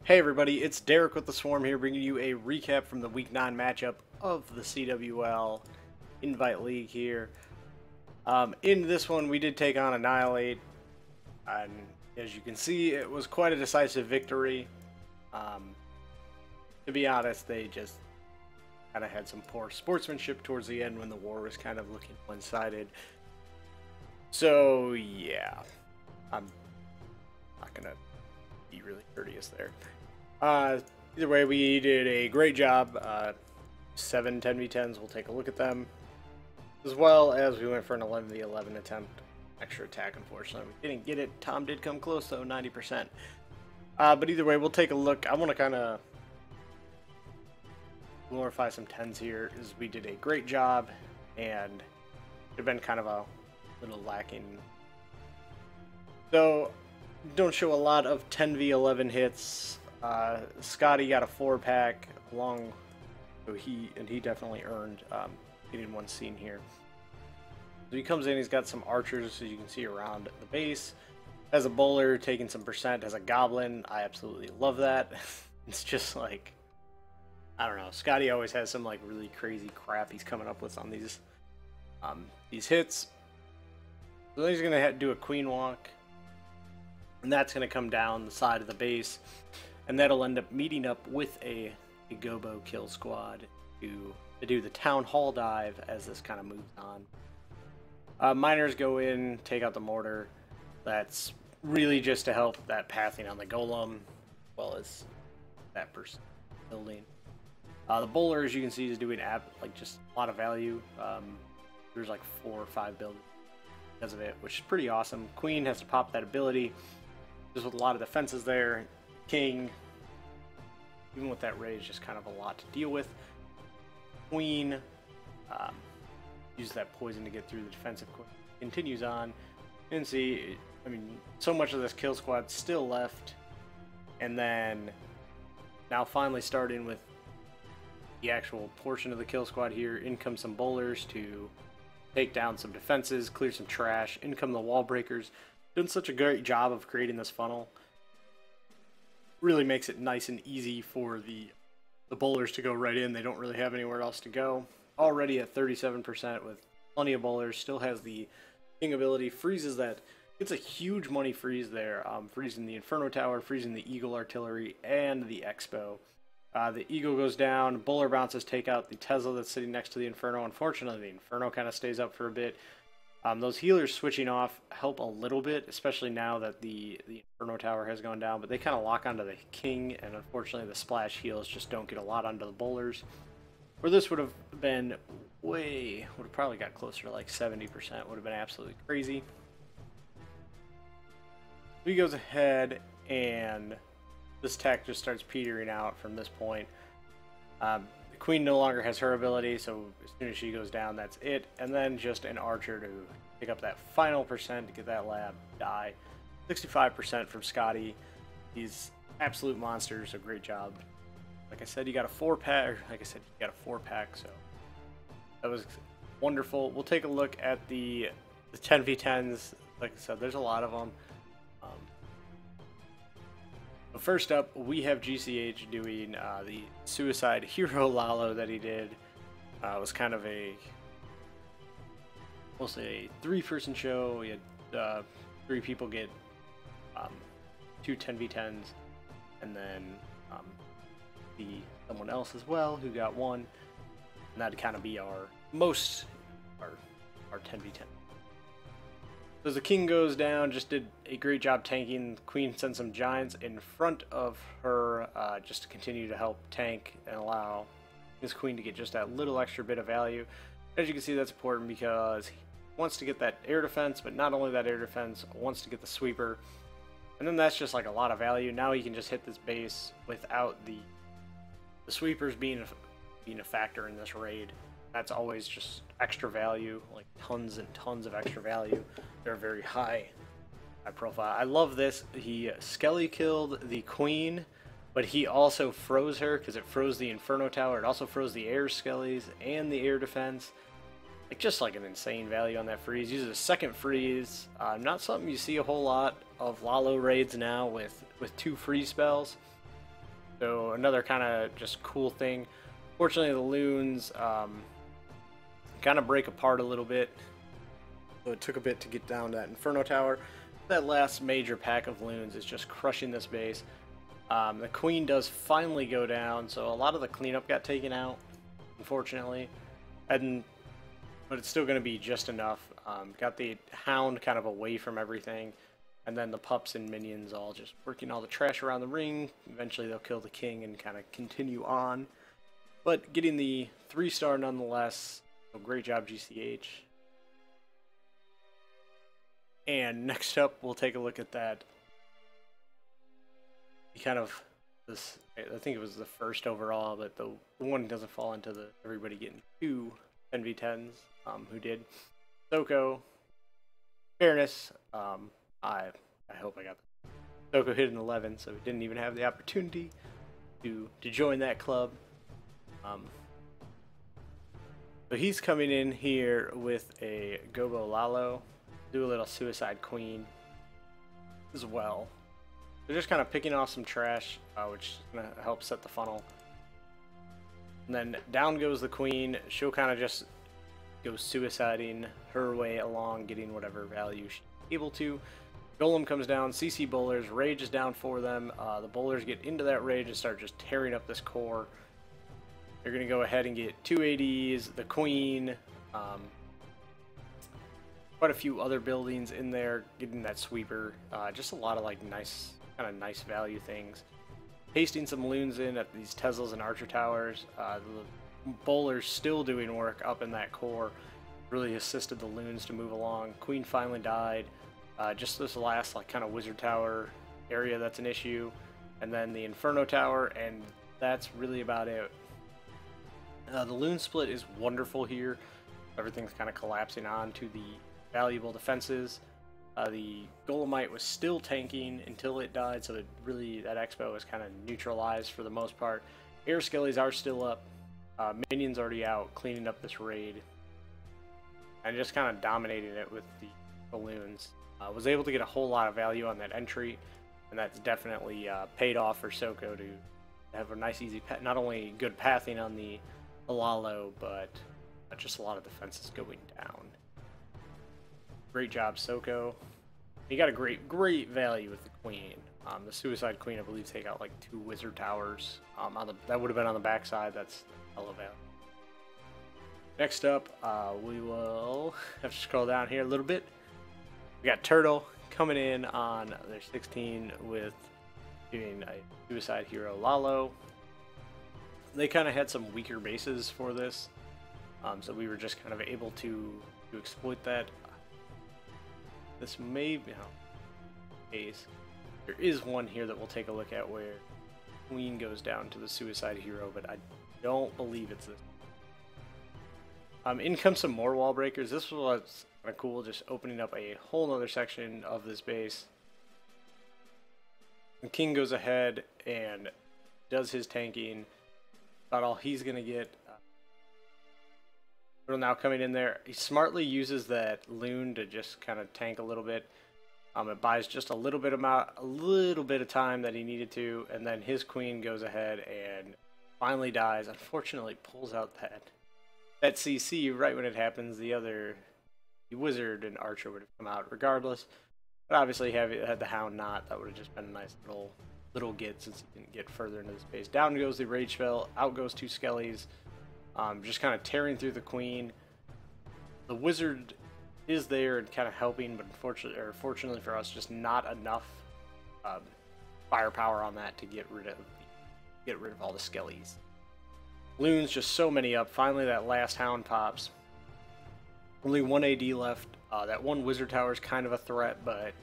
Hey everybody, it's Derek with the Swarm here, bringing you a recap from the Week 9 matchup of the CWL Invite League here. In this one, we did take on Annihil-8, and as you can see, it was quite a decisive victory. To be honest, they just kind of had some poor sportsmanship towards the end when the war was kind of looking one-sided. So, yeah, I'm not going to be really courteous there. Either way, we did a great job. 7 10v10s, we'll take a look at them. As well as we went for an 11v11 attempt. Extra attack, unfortunately. We didn't get it. Tom did come close, though, 90%. But either way, we'll take a look. I want to kind of glorify some 10s here, as we did a great job, and it have been kind of a little lacking. So, don't show a lot of 10v11 hits. Scotty got a 4-pack along, so he definitely earned getting one scene here. So he comes in, he's got some archers, so you can see around the base. Has a bowler taking some percent, has a goblin. I absolutely love that. It's just like, I don't know, Scotty always has some like really crazy crap he's coming up with on these hits. So then he's gonna do a queen walk, and that's gonna come down the side of the base. And that'll end up meeting up with a Gobo kill squad to do the Town Hall dive as this kind of moves on. Miners go in, take out the mortar. That's really just to help that pathing on the golem, as well as that person building. The bowler, as you can see, is doing just a lot of value. There's like 4 or 5 builds because of it, which is pretty awesome. Queen has to pop that ability, just with a lot of defenses there. King, even with that rage, just kind of a lot to deal with. Queen, use that poison to get through the defensive. Continues on, and see, I mean, so much of this kill squad still left, and then now finally starting with the actual portion of the kill squad here. In come some bowlers to take down some defenses, clear some trash. In come the wall breakers. Doing such a great job of creating this funnel. Really makes it nice and easy for the bowlers to go right in. They don't really have anywhere else to go. Already at 37% with plenty of bowlers. Still has the King ability. Freezes that. It's a huge money freeze there. Freezing the Inferno Tower, freezing the Eagle Artillery, and the Expo. The Eagle goes down. Bowler bounces, take out the Tesla that's sitting next to the Inferno. Unfortunately, the Inferno kind of stays up for a bit. Those healers switching off help a little bit, especially now that the Inferno Tower has gone down, but they kind of lock onto the King, and unfortunately the splash heals just don't get a lot onto the bowlers. Where this would have been would have probably got closer to like 70%, would have been absolutely crazy. He goes ahead, and this tech just starts petering out from this point. The Queen no longer has her ability, so as soon as she goes down, that's it. And then just an archer to pick up that final percent to get that lab die. 65% from Scotty. He's absolute monster, so great job. Like I said, you got a 4-pack. So that was wonderful. We'll take a look at the 10v10s. Like I said, there's a lot of them. First up, we have GCH doing the Suicide Hero Lalo that he did. It was kind of mostly a 3-person show. We had 3 people get 2 10v10s, and then someone else as well who got 1. And that'd kind of be our 10v10. So as the King goes down, just did a great job tanking. The Queen sent some giants in front of her just to continue to help tank and allow this Queen to get just that little extra bit of value. As you can see, that's important because he wants to get that air defense, but not only that air defense, wants to get the sweeper. And then that's just like a lot of value. Now he can just hit this base without the sweepers being a factor in this raid. That's always just extra value, like tons and tons of extra value. They're very high profile. I love this. He skelly killed the Queen, but he also froze her because it froze the Inferno Tower. It also froze the air skellies and the air defense. Like just like an insane value on that freeze. Uses a second freeze. Not something you see a whole lot of Lalo raids now with 2 freeze spells. So another kind of just cool thing. Fortunately, the loons kind of break apart a little bit. So it took a bit to get down that Inferno Tower. That last major pack of loons is just crushing this base. The queen does finally go down, so a lot of the cleanup got taken out, unfortunately. But it's still going to be just enough. Got the hound kind of away from everything, and then the pups and minions all just working all the trash around the ring. Eventually they'll kill the king and kind of continue on. But getting the 3-star nonetheless, so great job GCH. And next up, we'll take a look at that. Kind of this, I think it was the first overall, but the one doesn't fall into the everybody getting 2 10v10s, who did. Soko, fairness, I hope I got that. Soko hit an 11, so he didn't even have the opportunity to join that club. So he's coming in here with a Gobo Lalo, do a little Suicide Queen as well. They're just kind of picking off some trash, which is going to help set the funnel. And then down goes the queen. She'll kind of just go suiciding her way along, getting whatever value she's able to. Golem comes down, CC bowlers, rage is down for them. The bowlers get into that rage and start just tearing up this core. They're going to go ahead and get 2 ADs, the queen, quite a few other buildings in there, getting that sweeper. Just a lot of like nice value things. Pasting some loons in at these Teslas and Archer Towers. The bowlers still doing work up in that core. Really assisted the loons to move along. Queen finally died. Just this last like kind of Wizard Tower area that's an issue. And then the Inferno Tower, and that's really about it. The loon split is wonderful here. Everything's kind of collapsing onto the valuable defenses. The Golemite was still tanking until it died, so it really, that expo was kind of neutralized for the most part. Air Skellies are still up. Minions already out, cleaning up this raid. And just kind of dominating it with the balloons. Was able to get a whole lot of value on that entry, and that's definitely paid off for Soko to have a nice easy, not only good pathing on the Lalo, but just a lot of defenses going down. Great job, Soko. You got a great value with the queen. The Suicide Queen, I believe, take out like 2 Wizard Towers. That would have been on the backside. That's hella value. Next up, we will have to scroll down here a little bit. We got Turtle coming in on their 16 with doing a Suicide Hero Lalo. They kind of had some weaker bases for this, so we were just kind of able to exploit that. This may be case. There is one here that we'll take a look at where Queen goes down to the Suicide Hero, but I don't believe it's this. In comes some more wall breakers. This was kind of cool, just opening up a whole nother section of this base. And King goes ahead and does his tanking. About all he's gonna get. Now coming in there, he smartly uses that loon to just kind of tank a little bit. It buys just a little bit of time that he needed to, and then his queen goes ahead and finally dies. Unfortunately, pulls out that CC right when it happens. The wizard and archer would have come out regardless, but obviously had the hound not, that would have just been a nice little get since he didn't get further into the space. Down goes the rage spell, out goes 2 skellies. Just kind of tearing through the queen. The wizard is there and kind of helping, but fortunately for us, just not enough firepower on that to get rid of all the skellies. Loons, just so many up. Finally, that last hound pops. Only 1 AD left. That one wizard tower is kind of a threat, but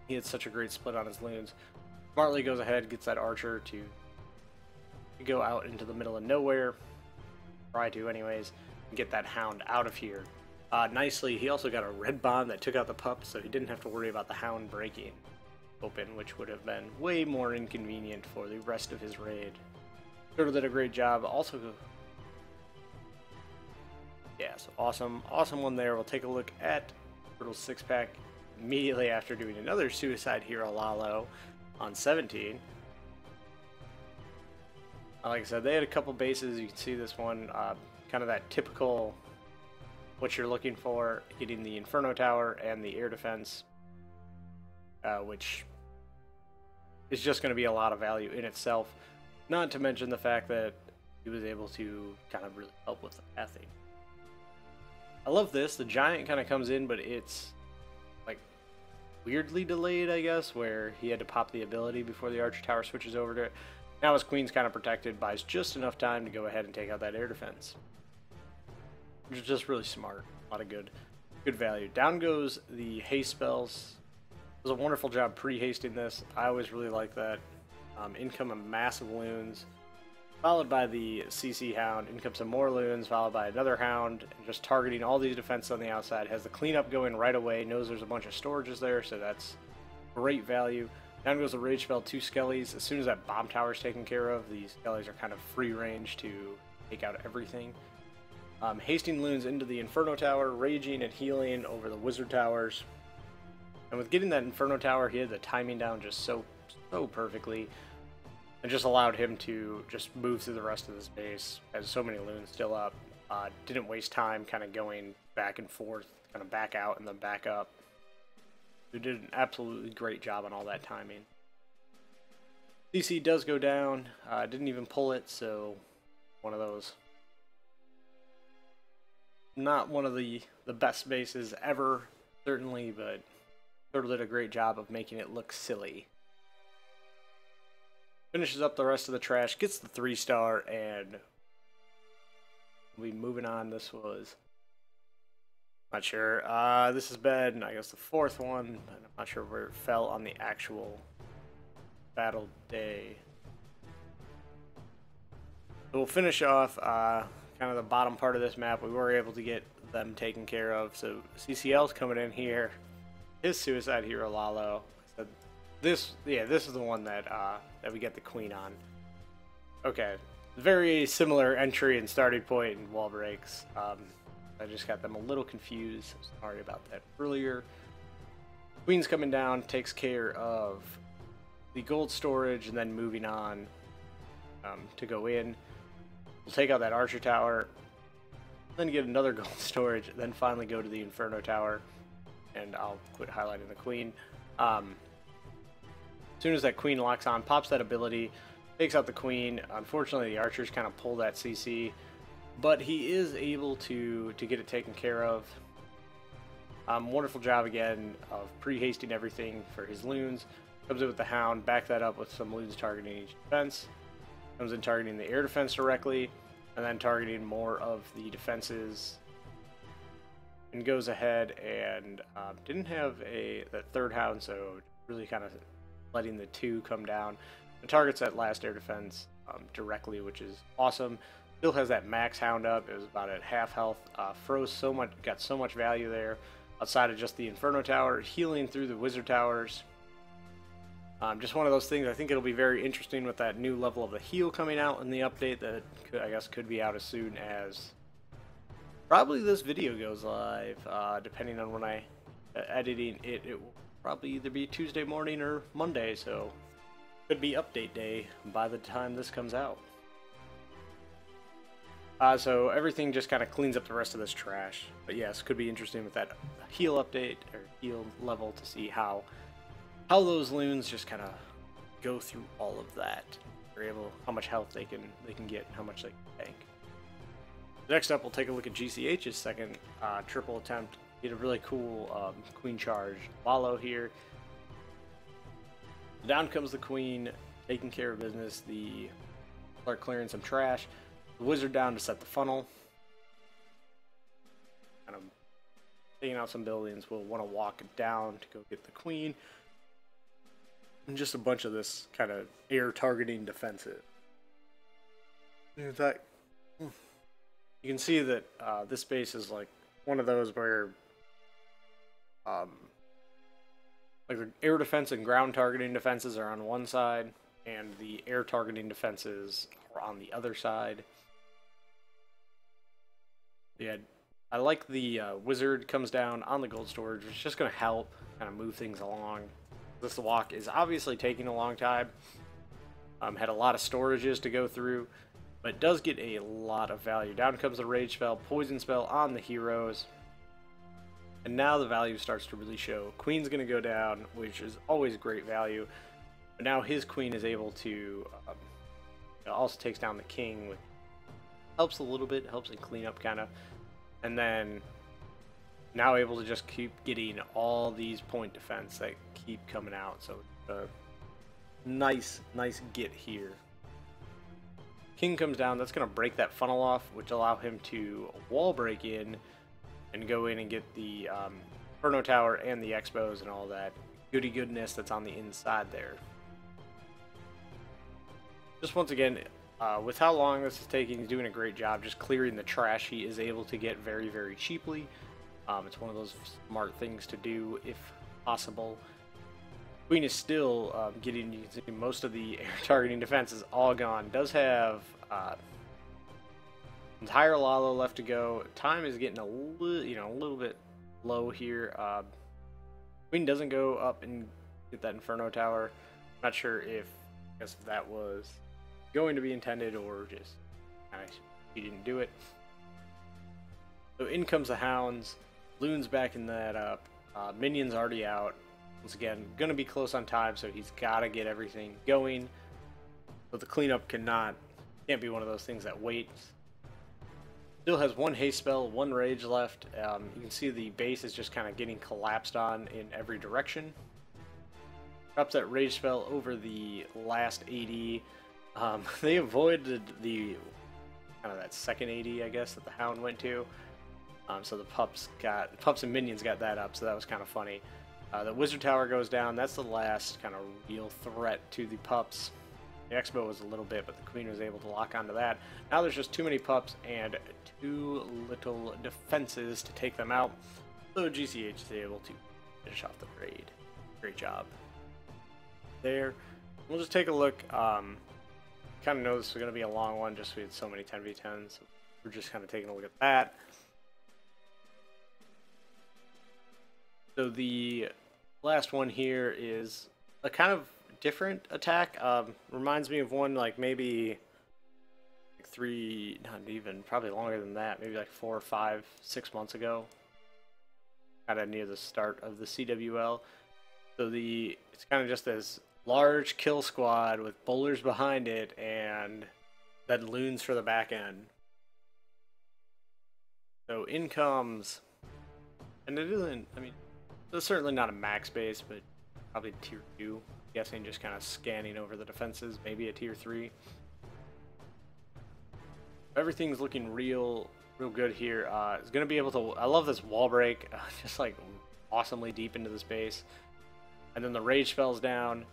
he had such a great split on his loons. Smartly goes ahead, gets that archer to go out into the middle of nowhere. Try to anyways, and get that hound out of here. Nicely, he also got a red bond that took out the pup, so he didn't have to worry about the hound breaking open, which would have been way more inconvenient for the rest of his raid. Turtle did a great job. Also, yeah, so awesome one there. We'll take a look at Turtle's 6-pack immediately after doing another Suicide Hero Lalo on 17. Like I said, they had a couple bases. You can see this one, kind of that typical what you're looking for, getting the Inferno Tower and the air defense, which is just going to be a lot of value in itself. Not to mention the fact that he was able to kind of really help with the pathing. I love this. The giant kind of comes in, but it's like weirdly delayed, I guess, where he had to pop the ability before the Archer Tower switches over to it. Now his queen's kind of protected, buys just enough time to go ahead and take out that air defense, which is just really smart. A lot of good value. Down goes the haste spells. It was a wonderful job pre-hasting this. I always really like that. In come a massive loons, followed by the CC Hound. In comes some more loons, followed by another Hound, and just targeting all these defenses on the outside. Has the cleanup going right away, knows there's a bunch of storages there, so that's great value. Down goes the Rage Spell, 2 Skellies. As soon as that bomb tower is taken care of, these Skellies are kind of free range to take out everything. Hasting loons into the Inferno Tower, raging and healing over the Wizard Towers. And with getting that Inferno Tower, he had the timing down just so perfectly. And just allowed him to just move through the rest of this base. Has so many loons still up. Didn't waste time kind of going back and forth, kind of back out and then back up. Who did an absolutely great job on all that timing. CC does go down. Didn't even pull it, so one of those. Not one of the best bases ever, certainly, but Turtle did a great job of making it look silly. Finishes up the rest of the trash, gets the 3-star, and we'll be moving on. This was, not sure. This has been, I guess, the 4th one, and I'm not sure where it fell on the actual battle day. So we'll finish off kind of the bottom part of this map. We were able to get them taken care of. So CCL's coming in here. His Suicide Hero Lalo. So this is the one that that we get the queen on. Okay, very similar entry and starting point in wall breaks. I just got them a little confused. Sorry about that earlier. Queen's coming down, takes care of the gold storage, and then moving on to go in. We'll take out that Archer Tower, then get another gold storage, then finally go to the Inferno Tower, and I'll quit highlighting the Queen. As soon as that Queen locks on, pops that ability, takes out the Queen. Unfortunately, the Archers kind of pull that CC, but he is able to get it taken care of. Wonderful job again of pre-hasting everything for his loons. Comes in with the Hound, back that up with some loons targeting each defense. Comes in targeting the air defense directly, and then targeting more of the defenses. And goes ahead and didn't have that 3rd Hound, so really kind of letting the 2 come down. And targets that last air defense directly, which is awesome. Still has that max Hound up. It was about at half health. Froze so much, got so much value there. Outside of just the Inferno Tower, healing through the Wizard Towers. Just one of those things. I think it'll be very interesting with that new level of the heal coming out in the update that I guess could be out as soon as probably this video goes live, depending on when I editing it. It will probably either be Tuesday morning or Monday, so could be update day by the time this comes out. So everything just kind of cleans up the rest of this trash. But yes, could be interesting with that heal update or heal level to see how those loons just kind of go through all of that. They're able, how much health they can get, and how much they can tank. Next up, we'll take a look at GCH's second triple attempt. He had a really cool Queen Charge Lalo here. Down comes the Queen, taking care of business. The start clearing some trash. The Wizard down to set the funnel. Kind of taking out some buildings. We'll want to walk it down to go get the Queen. And just a bunch of this kind of air targeting defensive. In fact, you can see that this base is like one of those where like the air defense and ground targeting defenses are on one side, and the air targeting defenses are on the other side. Yeah, I like the Wizard comes down on the gold storage, which is just going to help kind of move things along. This walk is obviously taking a long time. Had a lot of storages to go through, but it does get a lot of value. Down comes the Rage Spell, Poison Spell on the heroes. And now the value starts to really show. Queen's going to go down, which is always great value. But now his queen is able to... it also takes down the king, which helps a little bit, helps in cleanup kind of. And then now able to just keep getting all these point defense that keep coming out. So nice get here. King comes down, that's going to break that funnel off, which allow him to wall break in and go in and get the Inferno Tower and the Expos and all that goody goodness that's on the inside there. Just once again, with how long this is taking, he's doing a great job just clearing the trash he is able to get very, very cheaply. It's one of those smart things to do if possible. Queen is still getting, you can see most of the air targeting defense is all gone. Does have entire Lalo left to go. Time is getting a little bit low here. Queen doesn't go up and get that Inferno Tower. Not sure if that was going to be intended or just he didn't do it. So in comes the Hounds. Loon's backing that up. Minion's already out. Once again, going to be close on time, so he's got to get everything going. But the cleanup can't be one of those things that waits. Still has one haste spell, one rage left. You can see the base is just kind of getting collapsed on in every direction. Drops that rage spell over the last AD. They avoided the kind of that second AD, I guess, that the Hound went to. So the pups and minions got that up, so that was kind of funny. The Wizard Tower goes down. That's the last kind of real threat to the pups. The Expo was a little bit, but the Queen was able to lock onto that. Now there's just too many pups and too little defenses to take them out. So GCH is able to finish off the raid. Great job there. We'll just take a look. Kind of know this was going to be a long one just we had so many 10v10s. So we're just kind of taking a look at that. So the last one here is a kind of different attack. Reminds me of one like maybe like 3, not even, probably longer than that, maybe like 4 or 5, 6 months ago. Kind of near the start of the CWL. So it's kind of just this large kill squad with bowlers behind it and then loons for the back end. So in comes, and it isn't, I mean, it's certainly not a max base, but probably tier 2. I'm guessing just kind of scanning over the defenses, maybe a tier 3. Everything's looking real good here. It's going to be able to, I love this wall break, just like awesomely deep into the space. And then the rage spell's down.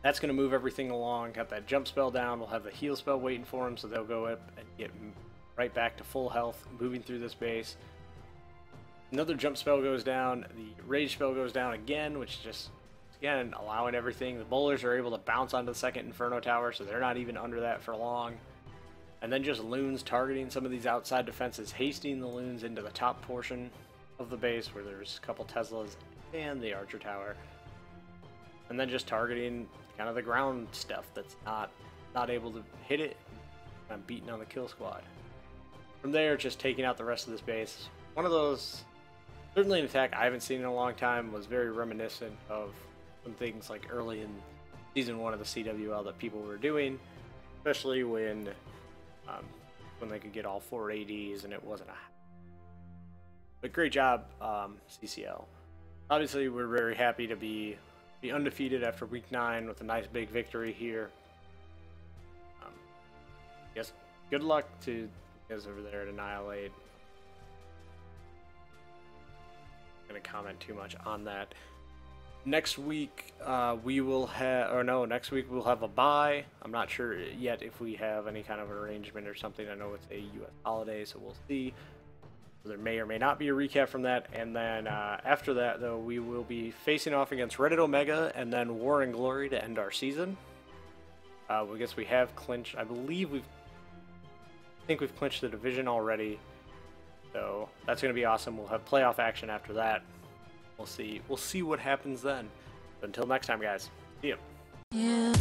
That's going to move everything along. Got that jump spell down. We'll have the heal spell waiting for him, so they'll go up and get right back to full health, moving through this base. Another jump spell goes down. The rage spell goes down again, which just, again, allowing everything. The bowlers are able to bounce onto the second Inferno Tower, so they're not even under that for long. And then just loons targeting some of these outside defenses, hasting the loons into the top portion of the base where there's a couple Teslas and the Archer Tower. And then just targeting kind of the ground stuff that's not able to hit it. I'm beating on the kill squad. From there, just taking out the rest of this base. One of those, certainly an attack I haven't seen in a long time, was very reminiscent of some things like early in Season 1 of the CWL that people were doing, especially when they could get all 4 ADs and it wasn't a... But great job, CCL. Obviously, we're very happy to be undefeated after week 9 with a nice big victory here. Yes, good luck to you guys over there at Annihil-8. I'm not going to comment too much on that. Next week we will have, or no, next week we'll have a bye. I'm not sure yet if we have any kind of an arrangement or something. I know it's a U.S. holiday, so we'll see. There may or may not be a recap from that, and then after that, though, we will be facing off against Reddit Omega and then War and Glory to end our season. I guess we have clinched. I think we've clinched the division already, so that's going to be awesome. We'll have playoff action after that. We'll see what happens then. But until next time, guys. See ya. Yeah.